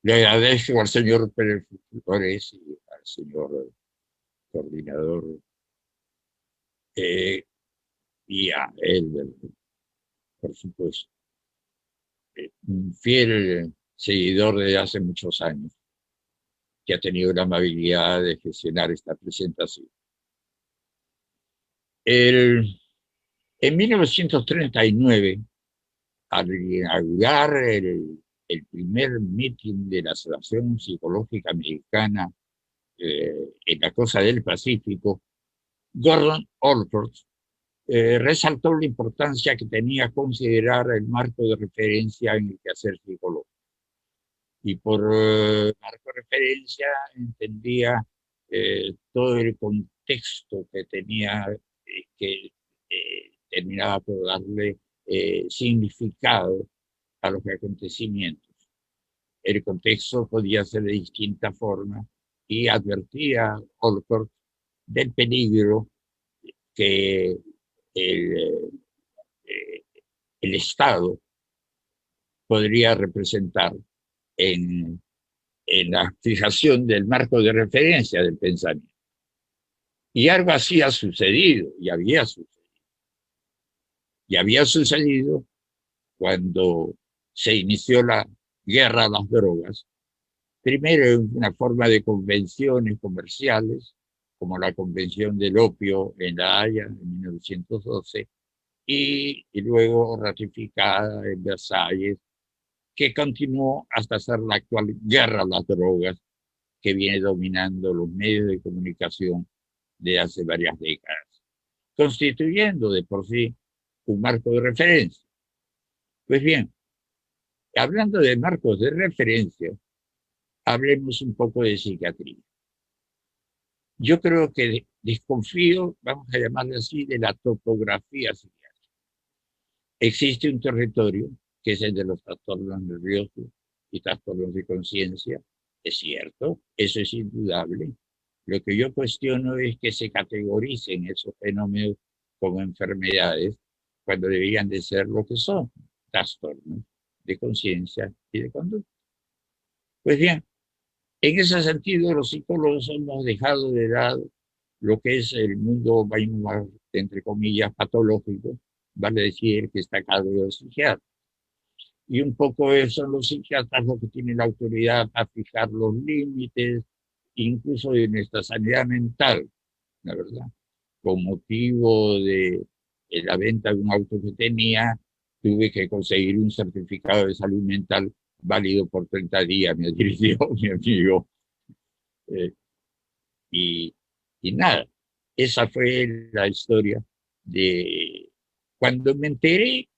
Le agradezco al señor Pérez Flores y al señor coordinador eh, y a él, por supuesto, un fiel seguidor de hace muchos años que ha tenido la amabilidad de gestionar esta presentación. El, en 1939, al inaugurar el primer meeting de la Asociación Psicológica Mexicana en la costa del Pacífico, Gordon Allport resaltó la importancia que tenía considerar el marco de referencia en el quehacer psicológico. Y por marco de referencia entendía todo el contexto que tenía, que terminaba por darle significado a los acontecimientos. El contexto podía ser de distinta forma y advertía a Olcott del peligro que el, eh, el Estado podría representar en, en la fijación del marco de referencia del pensamiento. Y algo así ha sucedido, y había sucedido. Y había sucedido cuando se inició la guerra a las drogas, primero en una forma de convenciones comerciales, como la Convención del Opio en La Haya en 1912, y luego ratificada en Versalles, que continuó hasta ser la actual guerra a las drogas que viene dominando los medios de comunicación de hace varias décadas, constituyendo de por sí un marco de referencia. Pues bien, hablando de marcos de referencia, hablemos un poco de psiquiatría. Yo creo que desconfío, vamos a llamarle así, de la topografía psiquiátrica. Existe un territorio que es el de los trastornos nerviosos y trastornos de conciencia, es cierto, eso es indudable. Lo que yo cuestiono es que se categoricen esos fenómenos como enfermedades cuando deberían de ser lo que son, trastornos de conciencia y de conducta. Pues bien, en ese sentido, los psicólogos hemos dejado de lado lo que es el mundo, entre comillas, patológico, vale decir que está a cargo de los psiquiatras. Y un poco son los psiquiatras los que tienen la autoridad a fijar los límites, incluso de nuestra sanidad mental, la verdad. Con motivo de la venta de un auto que tenía, tuve que conseguir un certificado de salud mental válido por 30 días, me dirigió mi amigo. Eh, y, y nada, esa fue la historia de cuando me enteré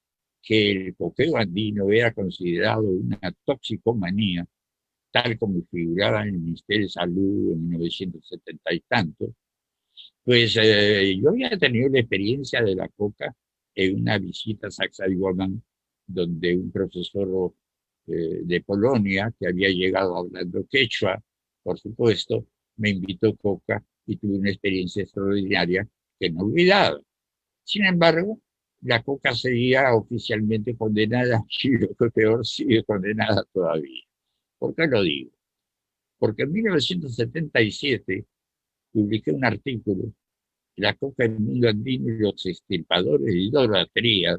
que el coqueo andino era considerado una toxicomanía, tal como figuraba en el Ministerio de Salud en 1970 y tanto, pues yo había tenido la experiencia de la coca en una visita a Sacsayhuamán, donde un profesor de Polonia, que había llegado hablando quechua, por supuesto, me invitó coca y tuve una experiencia extraordinaria que no olvidaba. Sin embargo, la coca seguía oficialmente condenada y lo que peor sigue condenada todavía. ¿Por qué lo digo? Porque en 1977 publiqué un artículo, La coca en el mundo andino y los extirpadores de idolatría,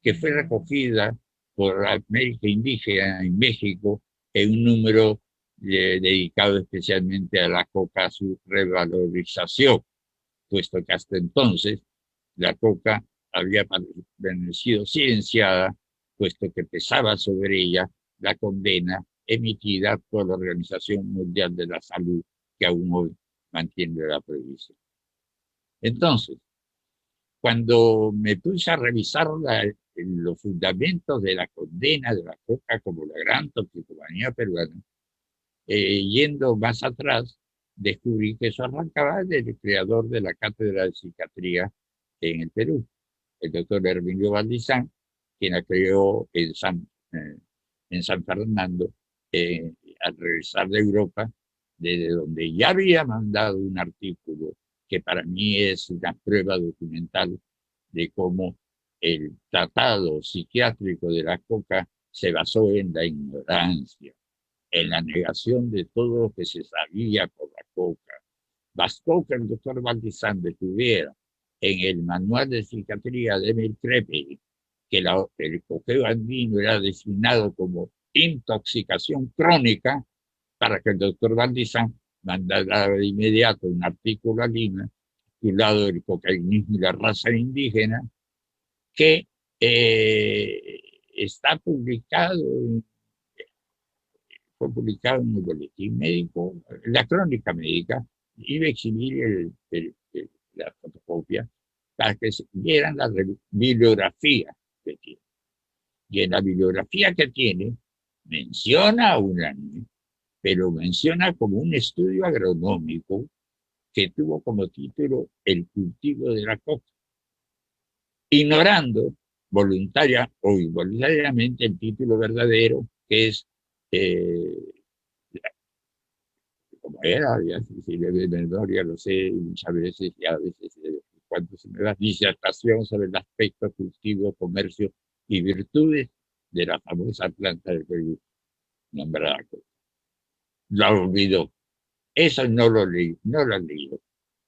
que fue recogida por América Indígena en México en un número dedicado especialmente a la coca, a su revalorización, puesto que hasta entonces la coca había permanecido silenciada, puesto que pesaba sobre ella la condena emitida por la Organización Mundial de la Salud, que aún hoy mantiene la prohibición. Entonces, cuando me puse a revisar los fundamentos de la condena de la coca como la gran toxicomanía peruana, yendo más atrás, descubrí que eso arrancaba del creador de la Cátedra de Psiquiatría en el Perú, el doctor Herminio Valdizán, quien la creó en San Fernando, al regresar de Europa, desde donde ya había mandado un artículo que para mí es una prueba documental de cómo el tratado psiquiátrico de la coca se basó en la ignorancia. en la negación de todo lo que se sabía por la coca. Bastó que el doctor Valdizán descubriera en el manual de psiquiatría de Emil Krepel que el coqueo andino era designado como intoxicación crónica para que el doctor Valdizán mandara de inmediato un artículo a Lima titulado El cocainismo y la raza indígena, que está publicado, fue publicado en el boletín médico, la crónica médica. Iba a exhibir la fotocopia para que se vieran la bibliografía que tiene. Y en la bibliografía que tiene, menciona a Unánime, pero menciona como un estudio agronómico que tuvo como título El cultivo de la coca, ignorando voluntaria o involuntariamente el título verdadero, que es, como era, ya si de memoria lo sé muchas veces, y a veces cuando se me da disertación sobre el aspecto cultivo, comercio y virtudes de la famosa planta del Perú, nombrada coca. La olvidó. Eso no lo leí, no lo leí.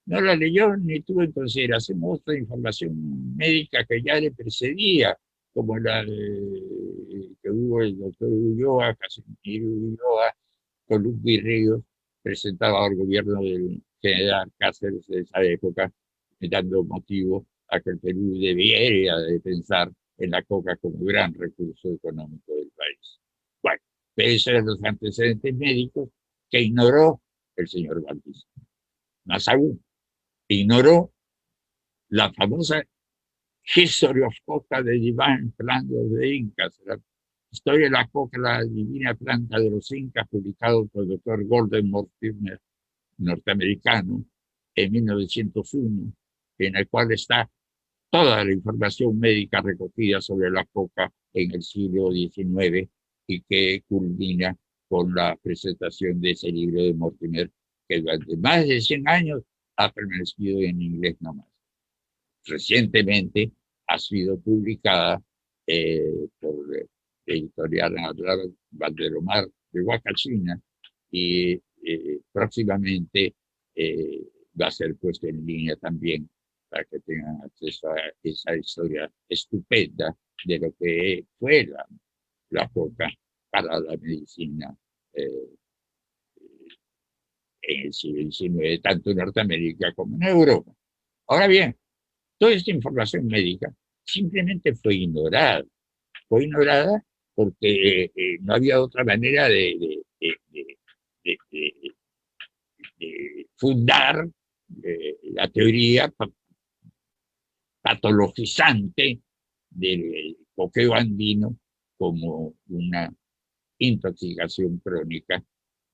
No la leyó ni tuvo en consideración otra información médica que ya le precedía, como la que hubo el doctor Ulloa, Casimiro Ulloa, con Luz Virrillo, presentaba al gobierno del general Cáceres de esa época, dando motivo a que el Perú debiera de pensar en la coca como gran recurso económico del país. Bueno, esos eran los antecedentes médicos que ignoró el señor Valdés. Más aún, ignoró la famosa History of Coca de Divine Plant of the Incas, la historia de la coca, la divina planta de los incas, publicado por el doctor Gordon Mortimer, norteamericano, en 1901, en el cual está toda la información médica recogida sobre la coca en el siglo XIX y que culmina con la presentación de ese libro de Mortimer, que durante más de 100 años ha permanecido en inglés nomás. Recientemente ha sido publicada por editorial Valdelomar de Huacachina y próximamente va a ser puesto en línea también para que tengan acceso a esa historia estupenda de lo que fue la coca para la medicina en el siglo XIX, tanto en Norteamérica como en Europa. Ahora bien, toda esta información médica simplemente fue ignorada porque no había otra manera de fundar la teoría patologizante del coqueo andino como una intoxicación crónica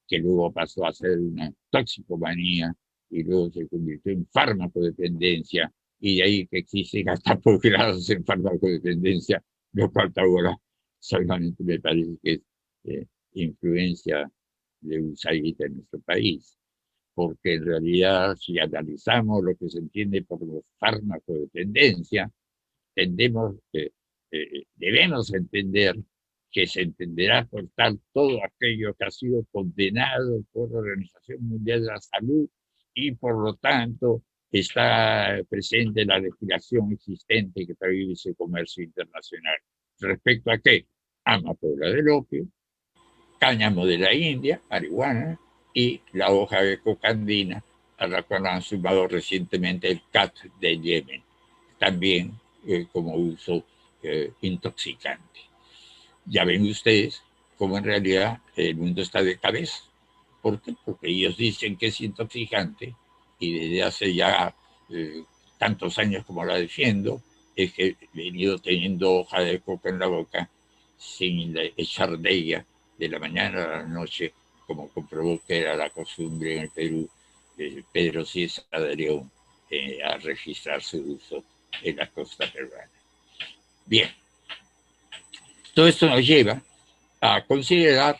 que luego pasó a ser una toxicomanía y luego se convirtió en farmacodependencia y de ahí que existen hasta posgrados en farmacodependencia, lo cual ahora solamente me parece que es influencia de USAID en nuestro país, porque en realidad si analizamos lo que se entiende por farmacodependencia, debemos entender que se entenderá por tal todo aquello que ha sido condenado por la Organización Mundial de la Salud y por lo tanto está presente la legislación existente que prohíbe ese comercio internacional. ¿Respecto a qué? Amapola del opio, cáñamo de la India, marihuana, y la hoja de coca andina, a la cual han sumado recientemente el cat de Yemen, también como uso intoxicante. Ya ven ustedes cómo en realidad el mundo está de cabeza. ¿Por qué? Porque ellos dicen que es intoxicante y desde hace ya tantos años como la defiendo, es que he venido teniendo hoja de coca en la boca sin echar de ella de la mañana a la noche, como comprobó que era la costumbre en el Perú de Pedro Ciesa de León a registrar su uso en la costa peruana. Bien, todo esto nos lleva a considerar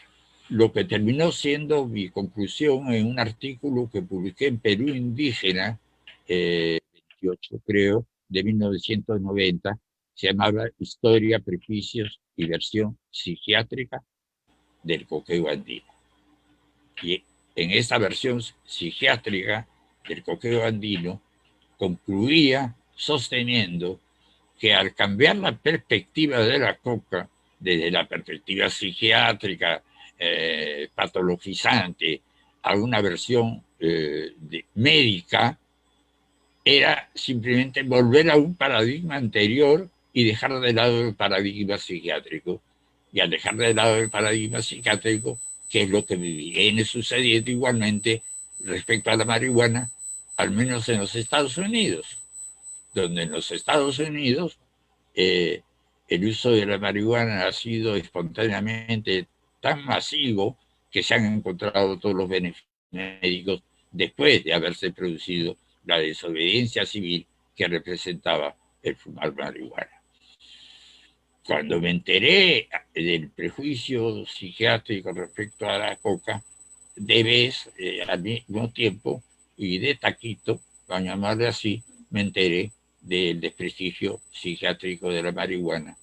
lo que terminó siendo mi conclusión en un artículo que publiqué en Perú Indígena, 28 creo, de 1990, se llamaba Historia, Prejuicios y Versión Psiquiátrica del Coqueo Andino. Y en esta versión psiquiátrica del coqueo andino concluía sosteniendo que al cambiar la perspectiva de la coca, desde la perspectiva psiquiátrica, patologizante, a una versión médica, era simplemente volver a un paradigma anterior y dejar de lado el paradigma psiquiátrico. Y al dejar de lado el paradigma psiquiátrico, que es lo que viene sucediendo igualmente respecto a la marihuana, al menos en los Estados Unidos, donde en los Estados Unidos el uso de la marihuana ha sido espontáneamente tan masivo que se han encontrado todos los beneficios médicos después de haberse producido la desobediencia civil que representaba el fumar marihuana. Cuando me enteré del prejuicio psiquiátrico respecto a la coca, de vez, al mismo tiempo, y de taquito, para llamarle así, me enteré del desprestigio psiquiátrico de la marihuana,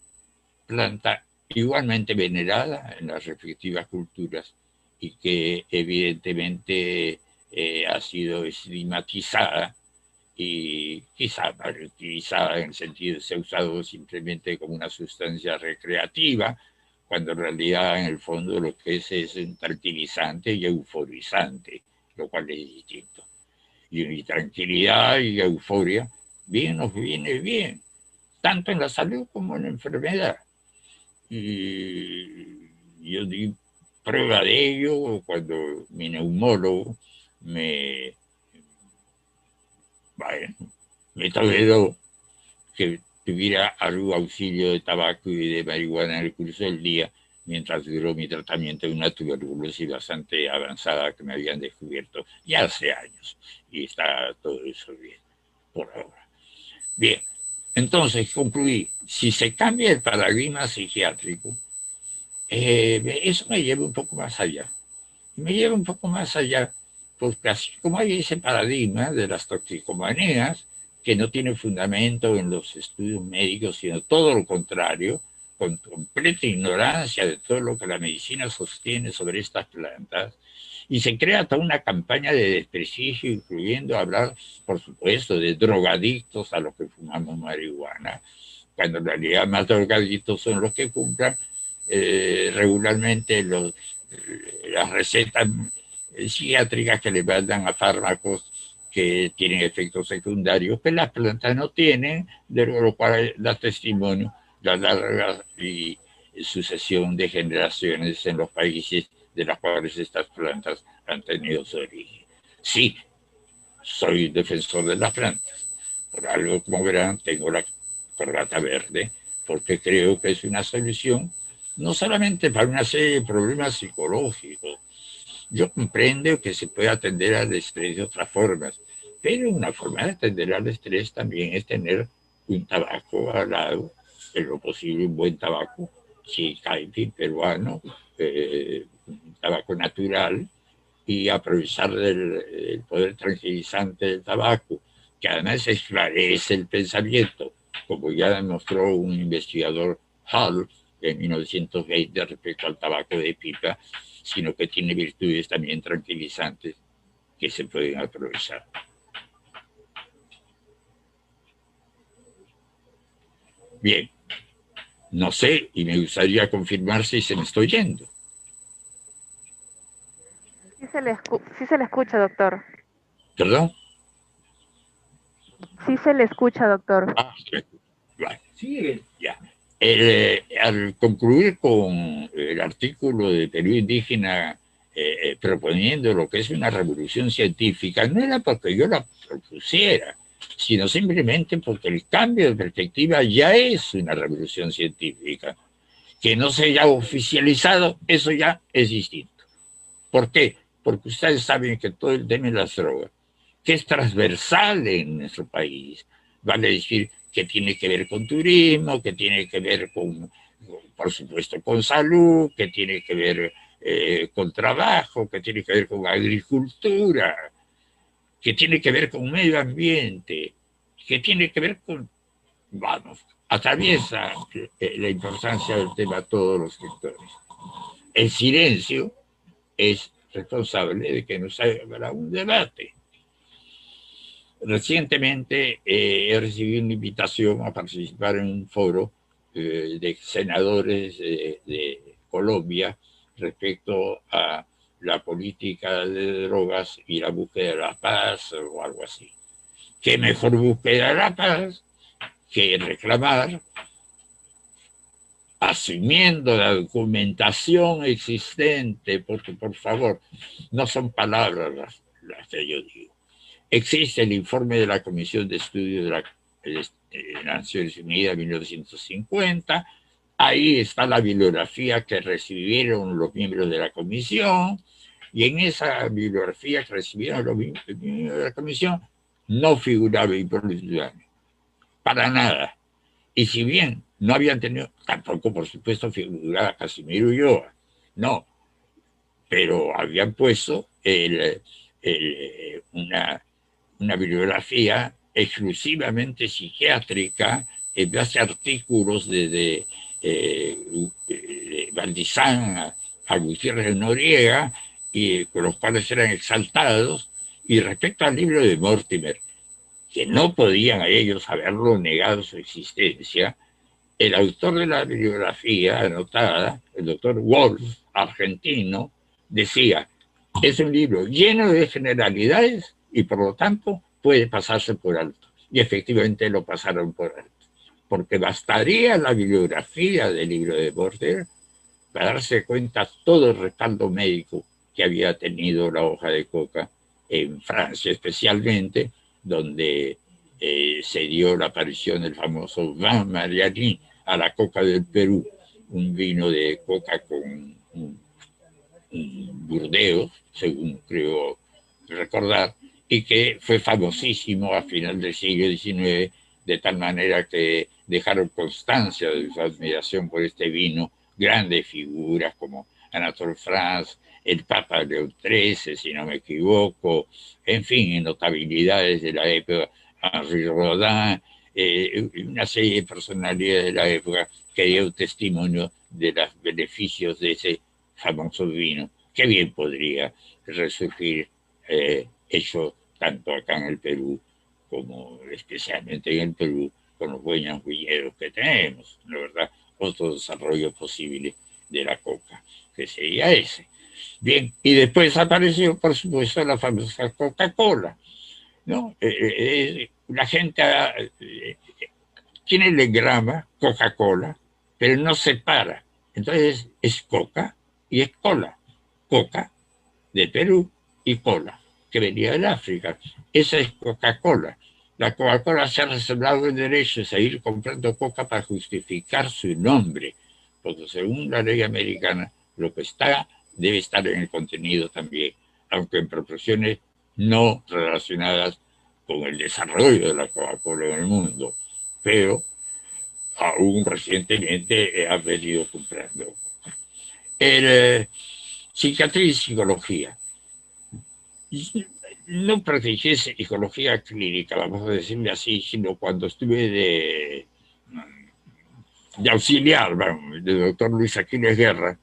planta igualmente venerada en las respectivas culturas y que evidentemente ha sido estigmatizada y quizá mal utilizada en el sentido de ser usado simplemente como una sustancia recreativa, cuando en realidad en el fondo lo que es un tranquilizante y euforizante, lo cual es distinto. Y tranquilidad y euforia bien nos viene bien, tanto en la salud como en la enfermedad. Y yo di prueba de ello cuando mi neumólogo me, bueno, me toleró que tuviera algún auxilio de tabaco y de marihuana en el curso del día, mientras duró mi tratamiento de una tuberculosis bastante avanzada que me habían descubierto ya hace años. Y está todo eso bien, por ahora. Bien, entonces concluí, si se cambia el paradigma psiquiátrico, eso me lleva un poco más allá. Me lleva un poco más allá, porque así como hay ese paradigma de las toxicomanías, que no tiene fundamento en los estudios médicos, sino todo lo contrario, con completa ignorancia de todo lo que la medicina sostiene sobre estas plantas, y se crea toda una campaña de desprestigio, incluyendo hablar, por supuesto, de drogadictos a los que fumamos marihuana, cuando en realidad más drogadictos son los que cumplan regularmente las recetas psiquiátricas que le mandan a fármacos que tienen efectos secundarios que las plantas no tienen, de lo cual da testimonio la larga y sucesión de generaciones en los países de las cuales estas plantas han tenido su origen. Sí, soy defensor de las plantas. Por algo, como verán, tengo la corbata verde, porque creo que es una solución no solamente para una serie de problemas psicológicos. Yo comprendo que se puede atender al estrés de otras formas, pero una forma de atender al estrés también es tener un tabaco al lado, en lo posible un buen tabaco, chicaipi peruano, un tabaco natural, y aprovechar el poder tranquilizante del tabaco, que además esclarece el pensamiento, como ya demostró un investigador Hall en 1920 respecto al tabaco de pipa, sino que tiene virtudes también tranquilizantes que se pueden aprovechar. Bien, no sé, y me gustaría confirmar si se me estoy yendo. Sí se le escucha, doctor. ¿Perdón? Sí se le escucha, doctor. Ah, sí, ya. Al concluir con el artículo de Perú Indígena proponiendo lo que es una revolución científica, no era porque yo la propusiera, sino simplemente porque el cambio de perspectiva ya es una revolución científica. Que no se haya oficializado, eso ya es distinto. ¿Por qué? Porque ustedes saben que todo el tema de las drogas, que es transversal en nuestro país, vale decir que tiene que ver con turismo, que tiene que ver con, por supuesto, con salud, que tiene que ver con trabajo, que tiene que ver con agricultura, que tiene que ver con medio ambiente, que tiene que ver con, vamos, atraviesa la importancia del tema a todos los sectores. El silencio es responsable de que no se haga un debate. Recientemente he recibido una invitación a participar en un foro de senadores de Colombia respecto a la política de drogas y la búsqueda de la paz o algo así. ¿Qué mejor búsqueda de la paz que reclamar, asumiendo la documentación existente, porque por favor, no son palabras las que yo digo? Existe el informe de la Comisión de Estudio de las Naciones Unidas de 1950, ahí está la bibliografía que recibieron los miembros de la comisión, y en esa bibliografía que recibieron los miembros de la comisión no figuraba el pueblo ciudadano, para nada. Y si bien no habían tenido, tampoco por supuesto figuraba Casimiro Ulloa, no, pero habían puesto una bibliografía exclusivamente psiquiátrica en base a artículos de Valdizán a Gutiérrez Noriega, y con los cuales eran exaltados. Y respecto al libro de Mortimer, que no podían a ellos haberlo negado su existencia, el autor de la bibliografía anotada, el doctor Wolf, argentino, decía: es un libro lleno de generalidades y por lo tanto puede pasarse por alto. Y efectivamente lo pasaron por alto, porque bastaría la bibliografía del libro de Mortimer para darse cuenta todo el respaldo médico que había tenido la hoja de coca en Francia, especialmente, donde se dio la aparición del famoso Vin Mariani a la coca del Perú, un vino de coca con un Burdeos, según creo recordar, y que fue famosísimo a final del siglo XIX, de tal manera que dejaron constancia de su admiración por este vino grandes figuras como Anatole France, el Papa León XIII, si no me equivoco, en fin, notabilidades de la época, Henri Rodin, una serie de personalidades de la época que dio testimonio de los beneficios de ese famoso vino, que bien podría resurgir hecho tanto acá en el Perú como especialmente en el Perú con los buenos viñedos que tenemos, la verdad, otro desarrollo posible de la coca, que sería ese. Bien, y después apareció, por supuesto, la famosa Coca-Cola, ¿no? La gente tiene el engrama Coca-Cola, pero no separa. Entonces es coca y es cola. Coca de Perú y cola, que venía del África. Esa es Coca-Cola. La Coca-Cola se ha reservado el derecho a seguir comprando coca para justificar su nombre, porque según la ley americana, lo que está debe estar en el contenido también, aunque en proporciones no relacionadas con el desarrollo de la Coca-Cola en el mundo. Pero aún recientemente ha venido comprando. Psiquiatría y psicología. No practiqué psicología clínica, vamos a decirle así, sino cuando estuve de auxiliar, bueno, del doctor Luis Aquiles Guerra,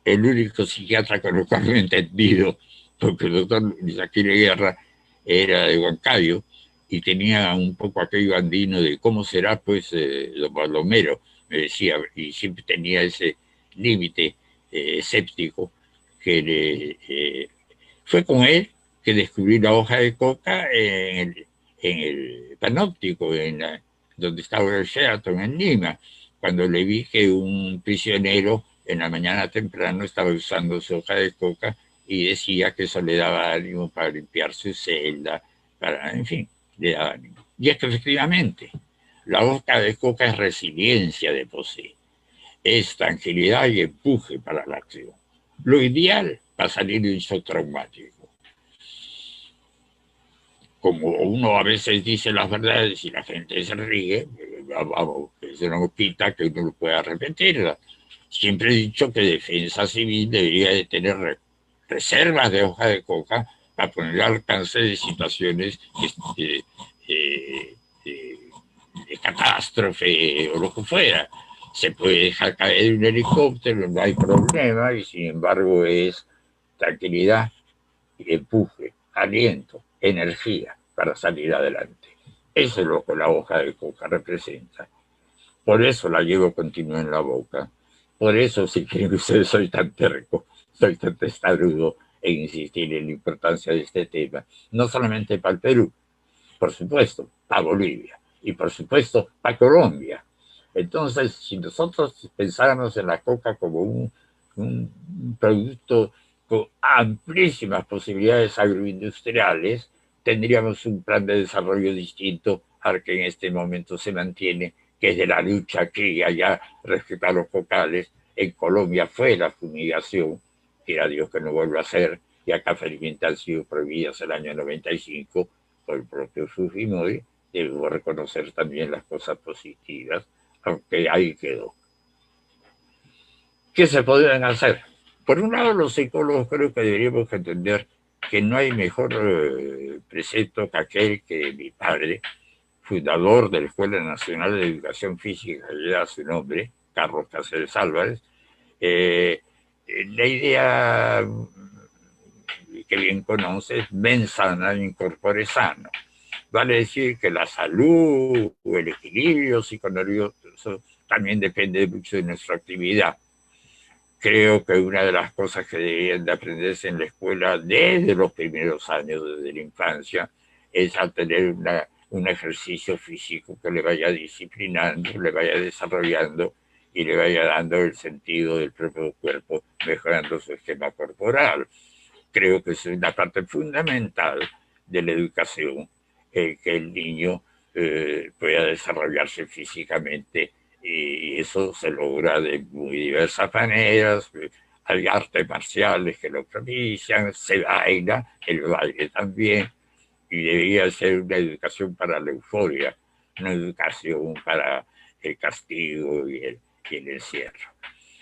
el único psiquiatra con el cual me he entendido, porque el doctor Luis Aquiles Guerra era de Huancayo y tenía un poco aquello andino de cómo será, pues, don Baldomero, me decía, y siempre tenía ese límite escéptico que fue con él que descubrí la hoja de coca en el panóptico, donde estaba el Sheraton en Lima, cuando le vi que un prisionero en la mañana temprano estaba usando su hoja de coca y decía que eso le daba ánimo para limpiar su celda, en fin, le daba ánimo. Y es que efectivamente, la hoja de coca es resiliencia de por sí, es tranquilidad y empuje para la acción. Lo ideal para salir de un shock traumático. Como uno a veces dice las verdades y la gente se ríe, vamos, eso no quita que uno lo pueda repetirla. Siempre he dicho que Defensa Civil debería de tener reservas de hoja de coca para poner al alcance de situaciones de catástrofe o lo que fuera. Se puede dejar caer un helicóptero, no hay problema, y sin embargo es tranquilidad, empuje, aliento, energía para salir adelante. Eso es lo que la hoja de coca representa. Por eso la llevo continua en la boca. Por eso, si quieren ustedes, soy tan terco, soy tan testarudo en insistir en la importancia de este tema. No solamente para el Perú, por supuesto, para Bolivia y por supuesto para Colombia. Entonces, si nosotros pensáramos en la coca como un producto con amplísimas posibilidades agroindustriales, tendríamos un plan de desarrollo distinto al que en este momento se mantiene, que es de la lucha aquí y allá respecto a los cocales. En Colombia fue la fumigación, quiera Dios que no vuelva a ser, y acá felizmente han sido prohibidas el año 95 por el propio Fujimori. Debo reconocer también las cosas positivas, aunque ahí quedó. ¿Qué se podrían hacer? Por un lado, los psicólogos creo que deberíamos entender que no hay mejor precepto que aquel que mi padre, fundador de la Escuela Nacional de Educación Física, que lleva su nombre, Carlos Cáceres Álvarez, la idea que bien conoces, mens sana in corpore sano. Vale decir que la salud o el equilibrio psiconervioso también depende mucho de nuestra actividad. Creo que una de las cosas que deberían de aprenderse en la escuela desde los primeros años, desde la infancia, es a tener un ejercicio físico que le vaya disciplinando, le vaya desarrollando y le vaya dando el sentido del propio cuerpo, mejorando su esquema corporal. Creo que es una parte fundamental de la educación, que el niño pueda desarrollarse físicamente, y eso se logra de muy diversas maneras. Hay artes marciales que lo propician, se baila, el baile también, y debería ser una educación para la euforia, una educación para el castigo y el encierro.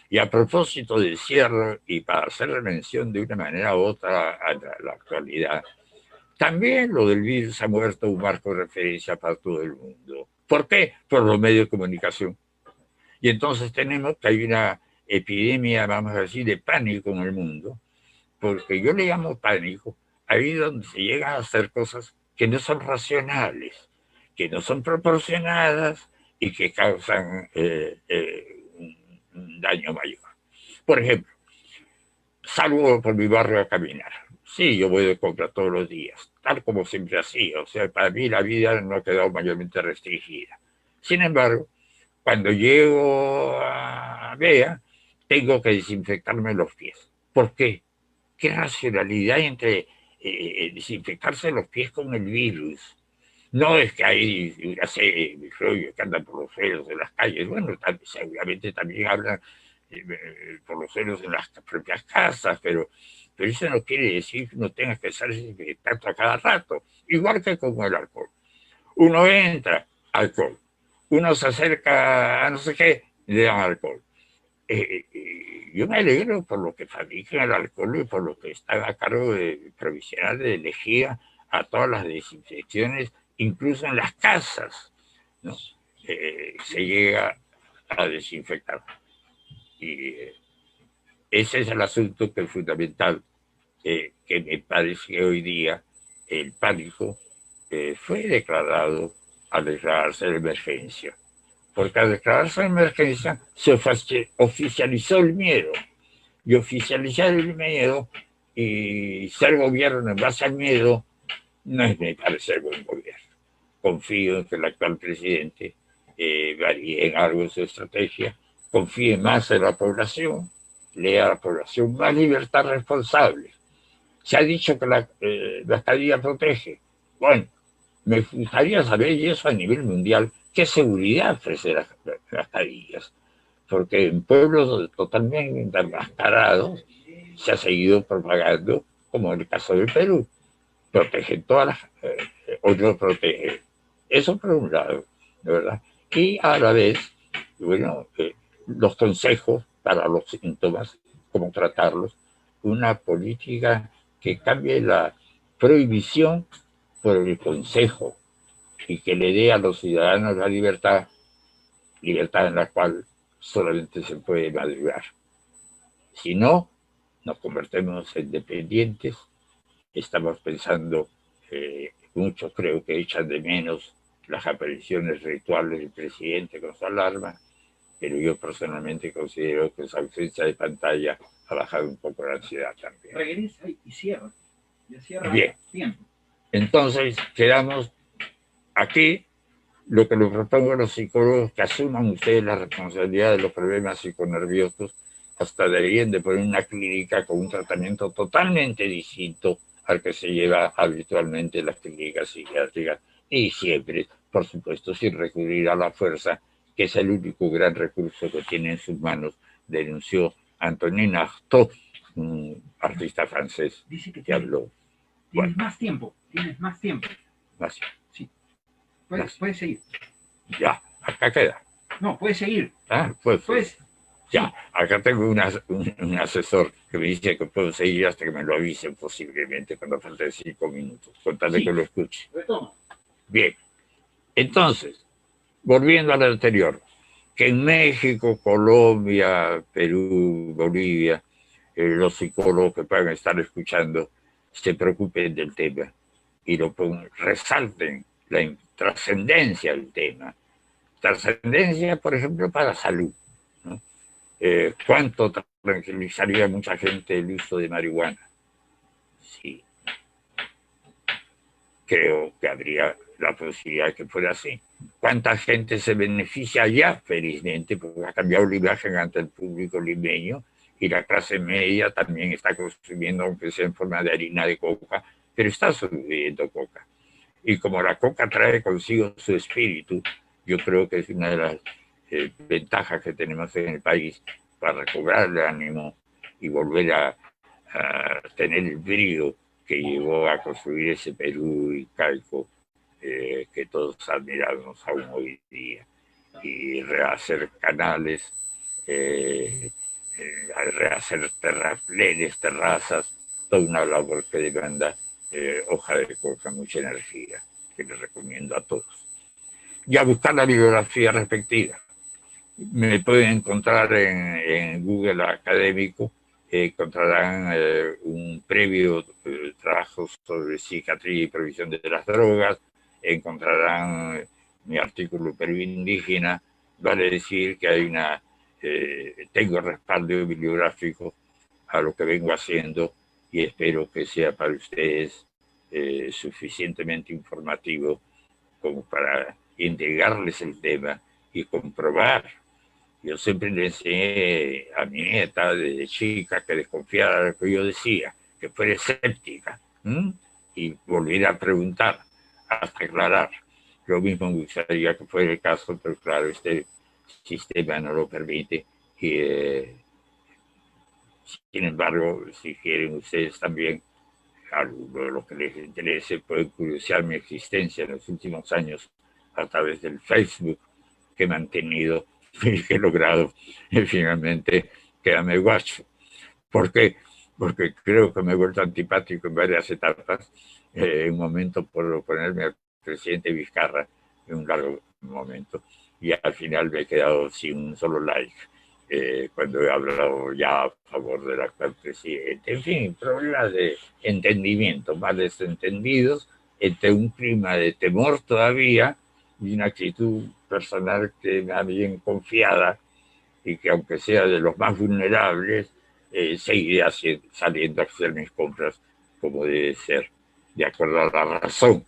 Y a propósito del cierre, y para hacer mención de una manera u otra a la actualidad, también lo del virus ha muerto un marco de referencia para todo el mundo. ¿Por qué? Por los medios de comunicación. Y entonces tenemos que hay una epidemia, vamos a decir, de pánico en el mundo, porque yo le llamo pánico ahí donde se llegan a hacer cosas que no son racionales, que no son proporcionadas y que causan un daño mayor. Por ejemplo, salgo por mi barrio a caminar. Sí, yo voy de compra todos los días, tal como siempre hacía. O sea, para mí la vida no ha quedado mayormente restringida. Sin embargo, cuando llego a Bea, tengo que desinfectarme los pies. ¿Por qué? ¿Qué racionalidad hay entre desinfectarse los pies con el virus? No es que hay, ya sé, microbios que andan por los suelos de las calles. Bueno, seguramente también hablan por los suelos en las propias casas, pero eso no quiere decir que uno tenga que estar desinfectando a cada rato. Igual que con el alcohol. Uno entra, alcohol. Uno se acerca a no sé qué, le dan alcohol. Yo me alegro por lo que fabrican el alcohol y por lo que están a cargo de provisional de lejía a todas las desinfecciones, incluso en las casas, ¿no? Se llega a desinfectar. Y ese es el asunto que es fundamental, que me parece que hoy día el pánico fue declarado al declararse la emergencia. Porque al declararse la emergencia se oficializó el miedo. Y oficializar el miedo y ser gobierno en base al miedo no es, me parece, buen gobierno. Confío en que el actual presidente varíe en algo de su estrategia, confíe más en la población, lea a la población más libertad responsable. Se ha dicho que la estadía protege. Bueno, me gustaría saber, y eso a nivel mundial, qué seguridad ofrece las estadías. Porque en pueblos totalmente enmascarados se ha seguido propagando, como en el caso del Perú. Protegen todas las, o no protegen. Eso por un lado, ¿verdad? Y a la vez, bueno, los consejos para los síntomas, cómo tratarlos, una política que cambie la prohibición por el consejo y que le dé a los ciudadanos la libertad, libertad en la cual solamente se puede madurar. Si no, nos convertimos en dependientes. Estamos pensando, muchos creo que echan de menos las apariciones rituales del presidente con su alarma, pero yo personalmente considero que su ausencia de pantalla ha bajado un poco la ansiedad también. Regresa y cierra. Ya cierra. Bien. Tiempo. Entonces, quedamos aquí. Lo que les propongo a los psicólogos que asuman ustedes la responsabilidad de los problemas psiconerviosos, hasta deberían de poner una clínica con un tratamiento totalmente distinto al que se lleva habitualmente en las clínicas psiquiátricas, y siempre, por supuesto, sin recurrir a la fuerza, que es el único gran recurso que tiene en sus manos, denunció Antonin Artaud, un artista francés. Dice que habló. Tienes más tiempo. Más. Sí. Puedes seguir. Ya, acá queda. No, puedes seguir. Ah, pues. Ya, acá tengo un asesor que me dice que puedo seguir hasta que me lo avisen posiblemente cuando falten 5 minutos. Contale que lo escuche. Retoma. Bien. Entonces, volviendo al anterior, que en México, Colombia, Perú, Bolivia, los psicólogos que puedan estar escuchando se preocupen del tema y resalten la trascendencia del tema. Trascendencia, por ejemplo, para la salud, ¿no? ¿Cuánto tranquilizaría a mucha gente el uso de marihuana? Sí. Creo que habría la posibilidad de que fuera así. ¿Cuánta gente se beneficia ya, felizmente, porque ha cambiado la imagen ante el público limeño y la clase media también está consumiendo, aunque sea en forma de harina de coca, pero está subiendo coca? Y como la coca trae consigo su espíritu, yo creo que es una de las ventajas que tenemos en el país para recobrar el ánimo y volver a tener el brío que llevó a construir ese Perú incaico que todos admiramos aún hoy día, y rehacer canales, rehacer terraplenes, terrazas, toda una labor que demanda hoja de coca, mucha energía, que les recomiendo a todos. Y a buscar la bibliografía respectiva. Me pueden encontrar en Google Académico, encontrarán un previo trabajo sobre psiquiatría y previsión de las drogas, encontrarán mi artículo Perú indígena. Vale decir que hay tengo respaldo bibliográfico a lo que vengo haciendo, y espero que sea para ustedes suficientemente informativo como para entregarles el tema y comprobar. Yo siempre le enseñé a mi nieta desde chica que desconfiara de lo que yo decía, que fuera escéptica, y volviera a preguntar hasta aclarar. Lo mismo me gustaría que fuera el caso, pero claro, este sistema no lo permite. Sin embargo, si quieren ustedes también algo de lo que les interese, pueden curiosear mi existencia en los últimos años a través del Facebook que he mantenido y que he logrado finalmente quedarme guacho. ¿Por qué? Porque creo que me he vuelto antipático en varias etapas. Un momento por oponerme al presidente Vizcarra, en un largo momento, y al final me he quedado sin un solo like cuando he hablado ya a favor del actual presidente. En fin, problemas de entendimiento, más desentendidos, entre un clima de temor todavía y una actitud personal que me ha bien confiada, y que aunque sea de los más vulnerables, seguiré saliendo a hacer mis compras como debe ser, de acuerdo a la razón,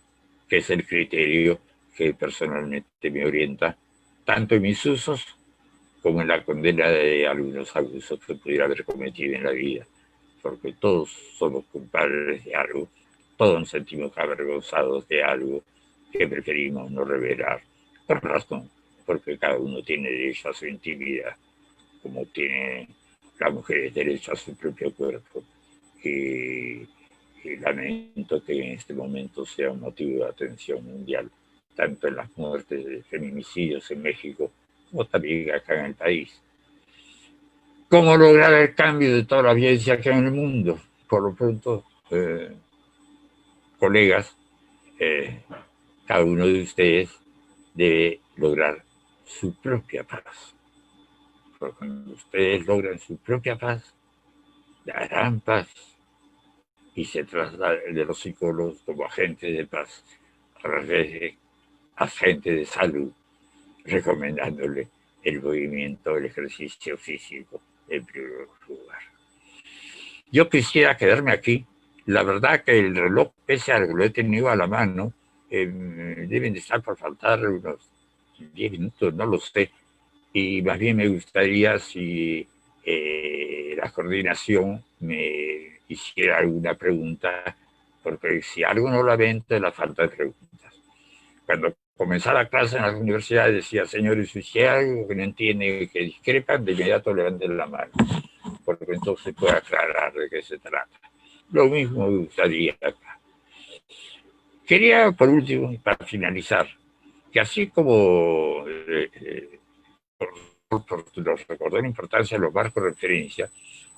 que es el criterio que personalmente me orienta, tanto en mis usos como en la condena de algunos abusos que pudiera haber cometido en la vida, porque todos somos culpables de algo, todos nos sentimos avergonzados de algo que preferimos no revelar, por razón, porque cada uno tiene derecho a su intimidad, como tiene la mujer derecho a su propio cuerpo. Y lamento que en este momento sea un motivo de atención mundial, tanto en las muertes de feminicidios en México como también acá en el país. ¿Cómo lograr el cambio de toda la violencia que hay en el mundo? Por lo pronto, colegas, cada uno de ustedes debe lograr su propia paz. Porque cuando ustedes logran su propia paz, la gran paz, y se trata de los psicólogos como agentes de paz, a través de agentes de salud, recomendándole el movimiento, el ejercicio físico en primer lugar. Yo quisiera quedarme aquí. La verdad que el reloj, pese a que lo he tenido a la mano, deben de estar por faltar unos 10 minutos, no lo sé. Y más bien me gustaría si la coordinación me hiciera alguna pregunta, porque si algo no lamento es la falta de preguntas. Cuando comenzaba la clase en las universidades decía, señores, si hay algo que no entienden, que discrepan, de inmediato levanten la mano, porque entonces puedo aclarar de qué se trata. Lo mismo me gustaría acá. Quería, por último, para finalizar, que así como nos recordó la importancia de los marcos de referencia,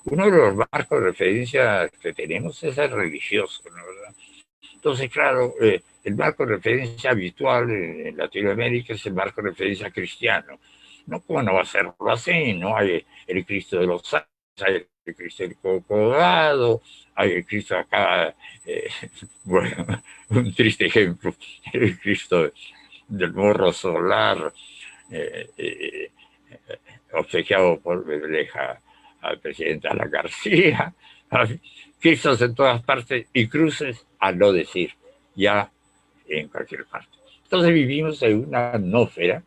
uno de los marcos de referencia que tenemos es el religioso, ¿no? ¿Verdad? Entonces, claro, el marco de referencia habitual en Latinoamérica es el marco de referencia cristiano. ¿No? ¿Cómo no va a serlo así? ¿No? Hay el Cristo de los Santos, hay el Cristo del Cocodado, hay el Cristo acá, bueno, un triste ejemplo, el Cristo del Morro Solar, eh, eh, obsequiado por Bebeleja al presidente Alan García, cristos en todas partes y cruces, al no decir, ya en cualquier parte. Entonces vivimos en una atmósfera,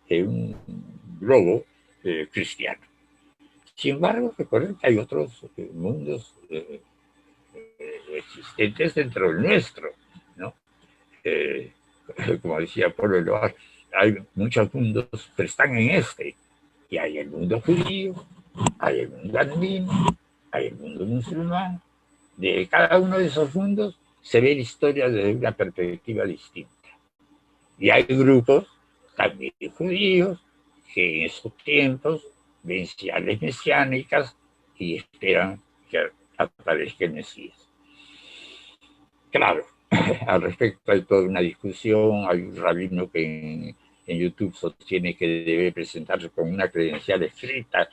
en un globo cristiano. Sin embargo, recuerden que hay otros mundos existentes dentro del nuestro, ¿no? Eh, como decía Pablo Eluard, hay muchos mundos, pero están en este. Y hay el mundo judío, hay el mundo andino, hay el mundo musulmán. De cada uno de esos mundos se ve la historia desde una perspectiva distinta. Y hay grupos, también judíos, que en esos tiempos ven señales mesiánicas y esperan que aparezca el Mesías. Claro, al respecto hay toda una discusión, hay un rabino que en YouTube sostiene que debe presentarse con una credencial escrita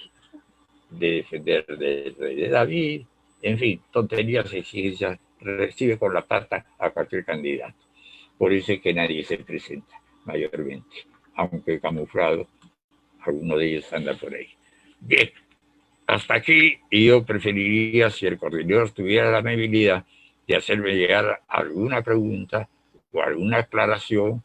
de defender del rey de David, en fin, tonterías y exigencias, recibe con la pata a cualquier candidato. Por eso es que nadie se presenta, mayormente, aunque camuflado, alguno de ellos anda por ahí. Bien, hasta aquí, y yo preferiría, si el coordinador tuviera la amabilidad de hacerme llegar alguna pregunta o alguna aclaración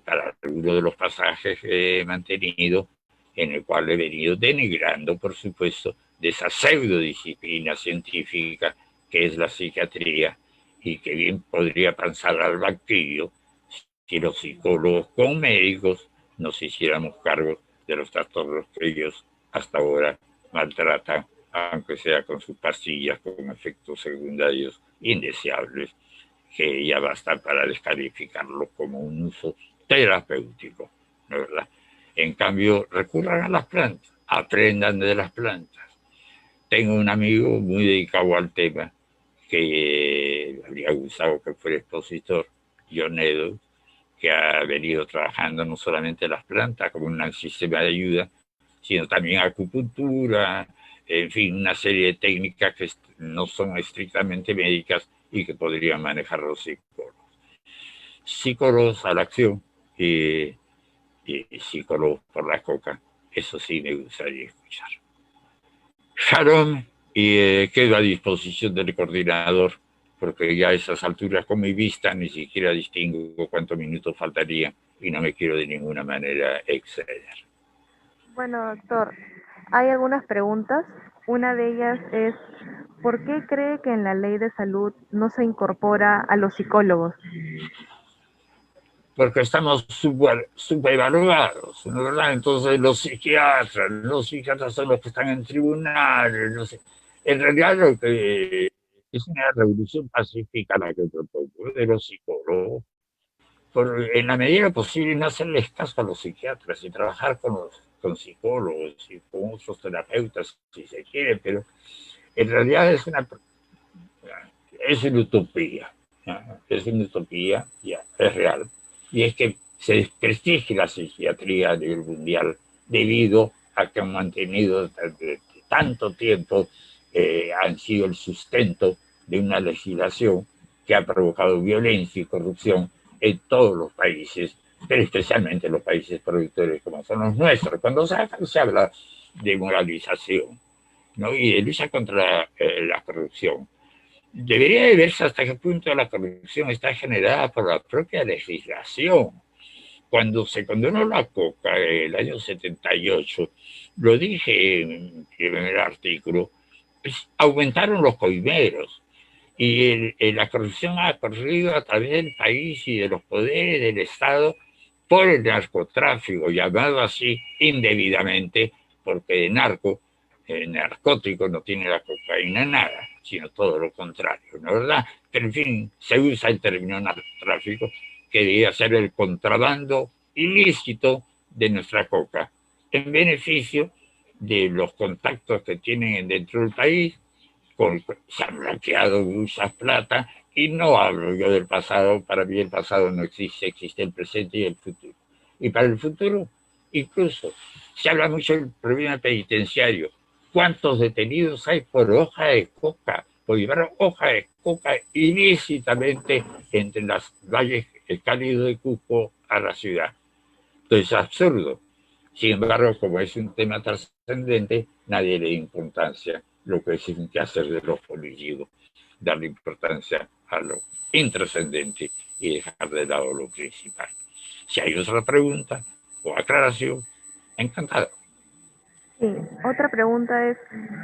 para alguno de los pasajes que he mantenido, en el cual he venido denigrando, por supuesto, de esa pseudodisciplina científica que es la psiquiatría y que bien podría pasar al banquillo si los psicólogos con médicos nos hiciéramos cargo de los trastornos que ellos hasta ahora maltratan, aunque sea con sus pastillas con efectos secundarios indeseables, que ya basta para descalificarlo como un uso terapéutico, ¿no es verdad? En cambio, recurran a las plantas, aprendan de las plantas. Tengo un amigo muy dedicado al tema que habría gustado que fuera expositor, John Edo, que ha venido trabajando no solamente las plantas como un sistema de ayuda, sino también acupuntura, en fin, una serie de técnicas que no son estrictamente médicas y que podrían manejar los psicólogos. Psicólogos a la acción y psicólogos por la coca, eso sí me gustaría escuchar. Sharon, y quedo a disposición del coordinador, porque ya a esas alturas con mi vista ni siquiera distingo cuántos minutos faltarían y no me quiero de ninguna manera exceder. Bueno, doctor, hay algunas preguntas. Una de ellas es, ¿por qué cree que en la ley de salud no se incorpora a los psicólogos? Porque estamos subevaluados, ¿no es verdad? Entonces los psiquiatras son los que están en tribunales, no sé. En realidad lo que es una revolución pacífica la que propongo de los psicólogos, en la medida posible no hacerles caso a los psiquiatras y trabajar con psicólogos y con otros terapeutas si se quiere, pero en realidad es una utopía, ¿no? Es una utopía, ya, es real. Y es que se desprestigia la psiquiatría a nivel mundial debido a que han mantenido durante tanto tiempo han sido el sustento de una legislación que ha provocado violencia y corrupción en todos los países, pero especialmente en los países productores como son los nuestros. Cuando se habla de moralización, ¿no? Y de lucha contra la corrupción, debería de verse hasta qué punto la corrupción está generada por la propia legislación. Cuando se condenó la coca en el año 78, lo dije en el primer artículo, pues aumentaron los coimeros y la corrupción ha corrido a través del país y de los poderes del Estado por el narcotráfico, llamado así indebidamente, porque de narcótico no tiene la cocaína nada, sino todo lo contrario, ¿no es verdad? Pero en fin, se usa el término narcotráfico, que debería ser el contrabando ilícito de nuestra coca, en beneficio de los contactos que tienen dentro del país, se han blanqueado muchas plata, y no hablo yo del pasado, para mí el pasado no existe, existe el presente y el futuro. Y para el futuro, incluso, se habla mucho del problema penitenciario. ¿Cuántos detenidos hay por hoja de coca? Por llevar hoja de coca ilícitamente entre las valles cálidos de Cusco a la ciudad. Entonces es absurdo. Sin embargo, como es un tema trascendente, nadie le da importancia, lo que es un quehacer de los políticos, darle importancia a lo intrascendente y dejar de lado lo principal. Si hay otra pregunta o aclaración, encantado. Sí, otra pregunta es,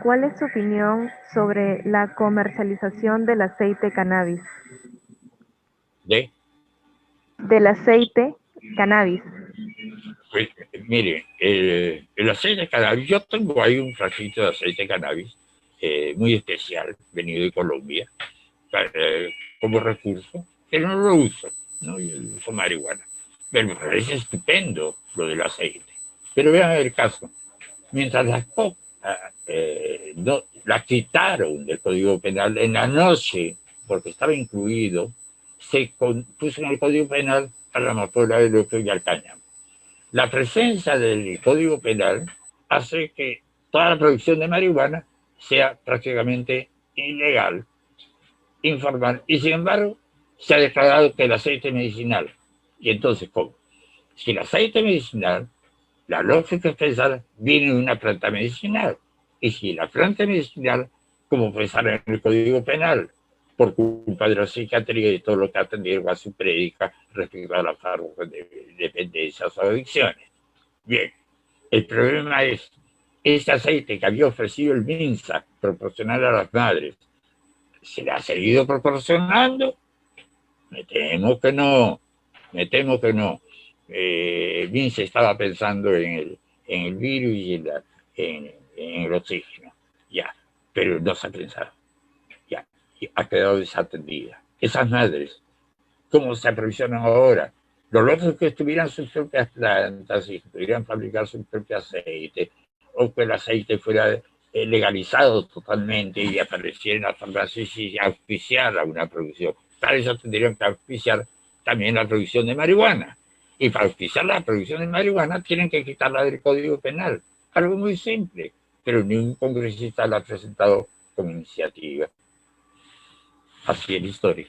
¿cuál es su opinión sobre la comercialización del aceite cannabis? ¿De? Del aceite cannabis. Pues, mire, el aceite de cannabis, yo tengo ahí un frasquito de aceite de cannabis muy especial, venido de Colombia, como recurso, pero no lo uso, ¿no? Yo uso marihuana. Pero me parece estupendo lo del aceite. Pero vean el caso, mientras la coca no, la quitaron del Código Penal en la noche, porque estaba incluido, se puso en el Código Penal a la amapola del opio y al cáñamo. La presencia del Código Penal hace que toda la producción de marihuana sea prácticamente ilegal, informal, y sin embargo se ha declarado que el aceite medicinal. Y entonces, ¿cómo? Si el aceite medicinal, la lógica es pensar, viene de una planta medicinal. Y si la planta medicinal, como pensar en el Código Penal, por culpa de la psiquiatría y todo lo que atendieron a su prédica respecto a las dependencias o adicciones. Bien, el problema es, este aceite que había ofrecido el MINSA proporcionar a las madres, ¿se le ha seguido proporcionando? Me temo que no, me temo que no. MINSA estaba pensando en el virus y en el oxígeno, ya, pero no se ha pensado, ya, y ha quedado desatendida. Esas madres, ¿cómo se aprovisionan ahora? Los locos que tuvieran sus propias plantas y pudieran fabricar su propio aceite, o que el aceite fuera legalizado totalmente y apareciera en las farmacias y auspiciara una producción. Para eso tendrían que auspiciar también la producción de marihuana. Y para auspiciar la producción de marihuana tienen que quitarla del Código Penal. Algo muy simple, pero ningún congresista la ha presentado como iniciativa. Así es la historia,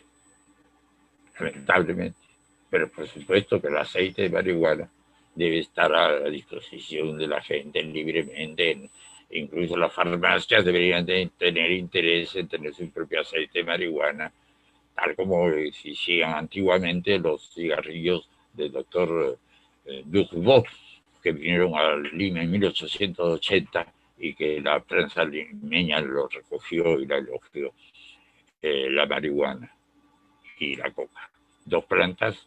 lamentablemente. Pero por supuesto que el aceite de marihuana debe estar a la disposición de la gente libremente. Incluso las farmacias deberían de tener interés en tener su propio aceite de marihuana, tal como se hacían antiguamente los cigarrillos del doctor Ducrot, que vinieron a Lima en 1880 y que la prensa limeña lo recogió y la elogió, la marihuana y la coca. Dos plantas.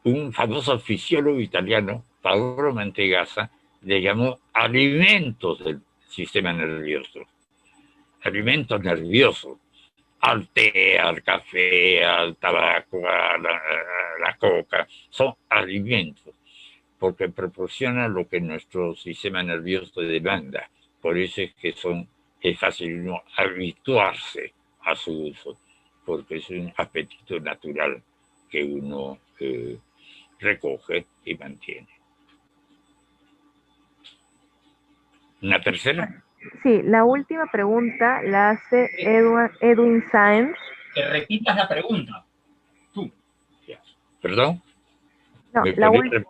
Un famoso fisiólogo italiano, Paolo Mantegazza, le llamó alimentos del sistema nervioso. Alimentos nerviosos. Al té, al café, al tabaco, a la coca. Son alimentos, porque proporcionan lo que nuestro sistema nervioso demanda. Por eso es que es fácil no habituarse a su uso, porque es un apetito natural que uno recoge y mantiene. ¿Una tercera? Sí, la última pregunta la hace Edwin Sáenz. Que repitas la pregunta. Tú. ¿Perdón? No, ¿Me podría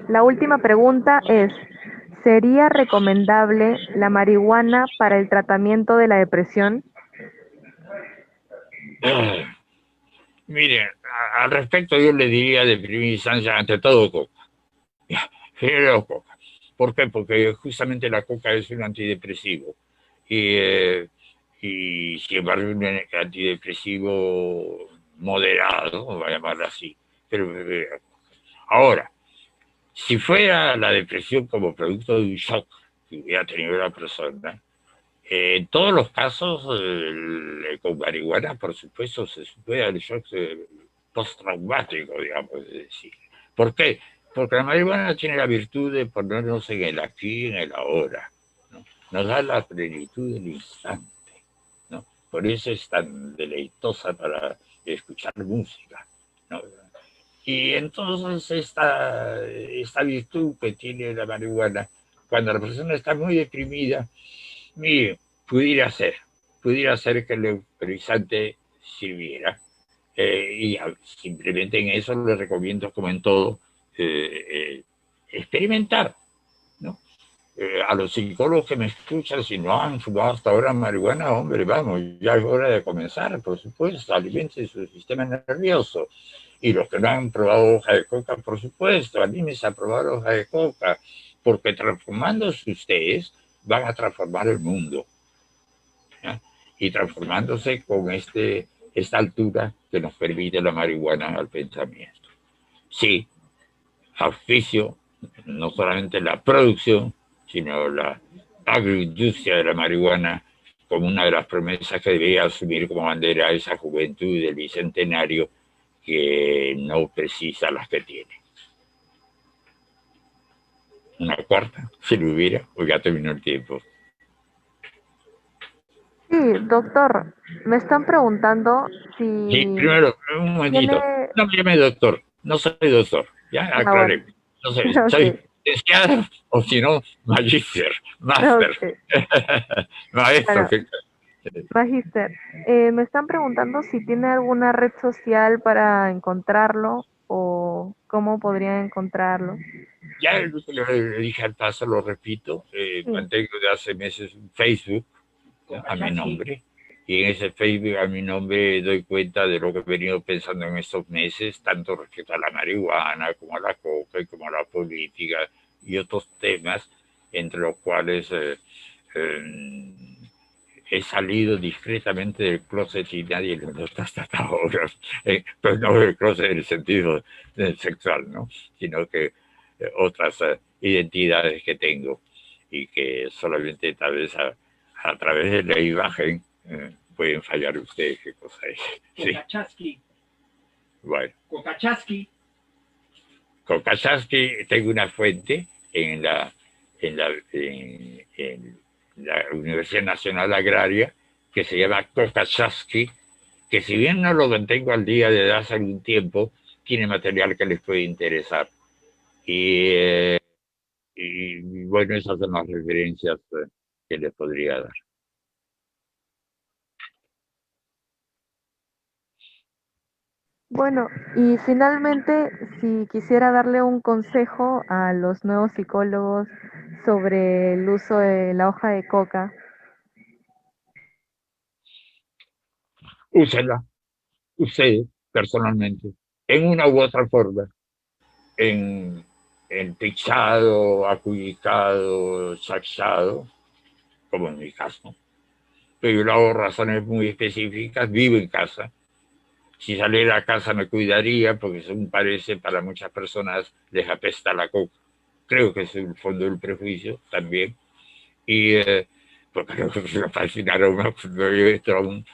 la última pregunta es, ¿sería recomendable la marihuana para el tratamiento de la depresión? Mire, al respecto yo le diría de primera instancia, ante todo, coca. Primero coca. ¿Por qué? Porque justamente la coca es un antidepresivo. Y sin embargo, un antidepresivo moderado, vamos a llamarlo así. Pero ahora, si fuera la depresión como producto de un shock que hubiera tenido la persona, en todos los casos, con marihuana, por supuesto, se supera el shock postraumático, digamos, es decir. ¿Por qué? Porque la marihuana tiene la virtud de ponernos en el aquí y en el ahora, ¿no? Nos da la plenitud del instante, ¿no? Por eso es tan deleitosa para escuchar música, ¿no? Y entonces esta virtud que tiene la marihuana, cuando la persona está muy deprimida, mire, pudiera ser que el euterizante sirviera. Y simplemente en eso le recomiendo, como en todo, experimentar, ¿no? A los psicólogos que me escuchan, si no han fumado hasta ahora marihuana, hombre, vamos, ya es hora de comenzar, por supuesto, alimente su sistema nervioso. Y los que no han probado hoja de coca, por supuesto, anímense a probar hoja de coca, porque transformándose ustedes van a transformar el mundo, ¿ya? Y transformándose con esta altura que nos permite la marihuana al pensamiento. Sí, auspicio no solamente la producción, sino la agroindustria de la marihuana como una de las promesas que debería asumir como bandera esa juventud del bicentenario que no precisa las que tiene. Una cuarta, si lo hubiera, pues ya terminó el tiempo. Sí, doctor, me están preguntando si Sí, primero, un momentito. tiene... No me llame doctor, no soy doctor, ya Ah, bueno, aclaré. No sé, soy ok, licenciado o si no, magíster, máster, ok. maestro. Bueno, Magister, me están preguntando si tiene alguna red social para encontrarlo o cómo podrían encontrarlo. Ya le dije al paso, lo repito, Sí, mantengo de hace meses un Facebook, ¿ya? A mi nombre. Y en ese Facebook a mi nombre doy cuenta de lo que he venido pensando en estos meses, tanto respecto a la marihuana, como a la coca, y como a la política y otros temas, entre los cuales eh, he salido discretamente del closet y nadie lo nota hasta ahora. Pero no del closet en el sentido sexual, ¿no? Sino que otras identidades que tengo y que solamente tal vez a través de la imagen pueden fallar ustedes qué cosa es. Sí. Kokachaski. Bueno. Kokachaski. Con Kachansky tengo una fuente en la Universidad Nacional Agraria que se llama Kokachansky, que si bien no lo mantengo al día desde hace algún tiempo, tiene material que les puede interesar. Y bueno, esas son las referencias que les podría dar. bueno, y finalmente, si quisiera darle un consejo a los nuevos psicólogos sobre el uso de la hoja de coca. Úsenla, ustedes personalmente, en una u otra forma, en pichado, aculicado, saxado, como en mi caso. Pero yo lo hago razones muy específicas, vivo en casa. Si saliera a casa me cuidaría, porque según parece, para muchas personas les apesta la coca. Creo que es el fondo del prejuicio también. Y porque me parece un aroma, cuando yo entro a un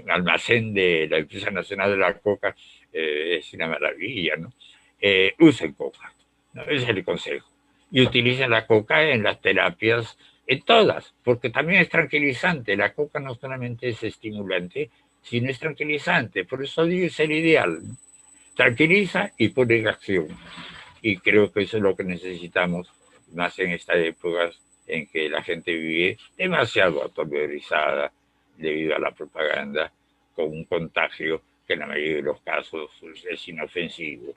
almacén de la Empresa Nacional de la Coca, es una maravilla, ¿no? Usen coca, ¿no? Ese es el consejo. Y utilicen la coca en las terapias, en todas, porque también es tranquilizante. La coca no solamente es estimulante, sino es tranquilizante. Por eso digo, es el ideal, ¿no? Tranquiliza y pone en acción. Y creo que eso es lo que necesitamos más en estas épocas en que la la gente vive demasiado aterrorizada debido a la propaganda, con un contagio que en la mayoría de los casos es inofensivo.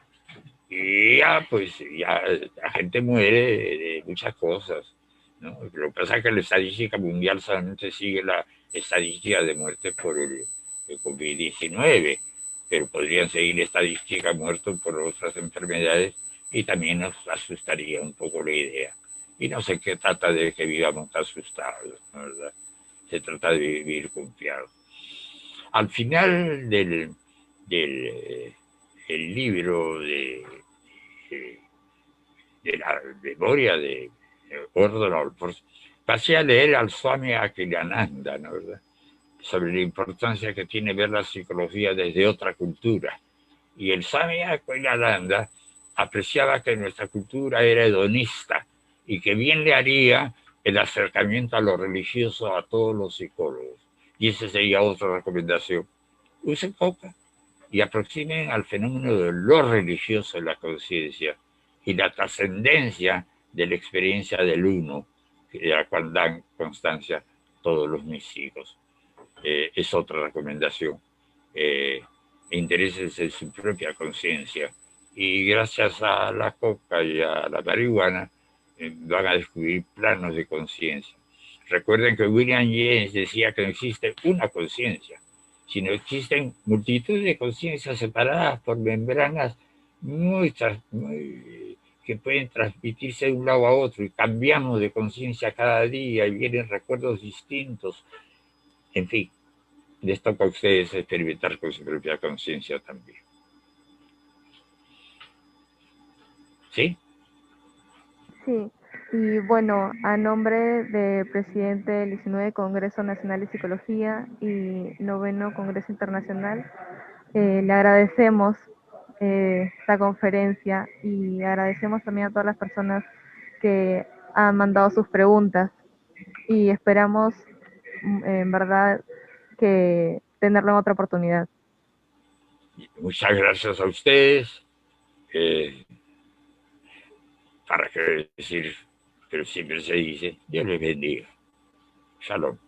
Y ya, pues, ya la gente muere de muchas cosas, ¿no? Lo que pasa es que la estadística mundial solamente sigue la estadística de muerte por el COVID-19, pero podrían seguir estadísticas de muertos por otras enfermedades y también nos asustaría un poco la idea. Y no se trata de que vivamos asustados, ¿no? ¿Verdad? Se trata de vivir confiados. Al final del el libro de la memoria de Gordon Allport, pasé a leer al Swami Akhilananda, ¿no? ¿Verdad? Sobre la importancia que tiene ver la psicología desde otra cultura. Y el Swami Akhilananda apreciaba que nuestra cultura era hedonista y que bien le haría el acercamiento a lo religioso a todos los psicólogos. Y esa sería otra recomendación. Usen coca y aproximen al fenómeno de lo religioso en la conciencia y la trascendencia de la experiencia del uno, de la cual dan constancia todos los místicos. Es otra recomendación. Intereses en su propia conciencia. Y gracias a la coca y a la marihuana van a descubrir planos de conciencia. Recuerden que William James decía que no existe una conciencia, sino existen multitud de conciencias separadas por membranas que pueden transmitirse de un lado a otro, y cambiamos de conciencia cada día y vienen recuerdos distintos. En fin, les toca a ustedes experimentar con su propia conciencia también. ¿Sí? Sí, y bueno, a nombre del presidente del 19 Congreso Nacional de Psicología y 9º Congreso Internacional, le agradecemos esta conferencia y agradecemos también a todas las personas que han mandado sus preguntas y esperamos en verdad que tenerlo en otra oportunidad. Muchas gracias a ustedes. Para qué decir, pero siempre se dice, Dios les bendiga. Shalom.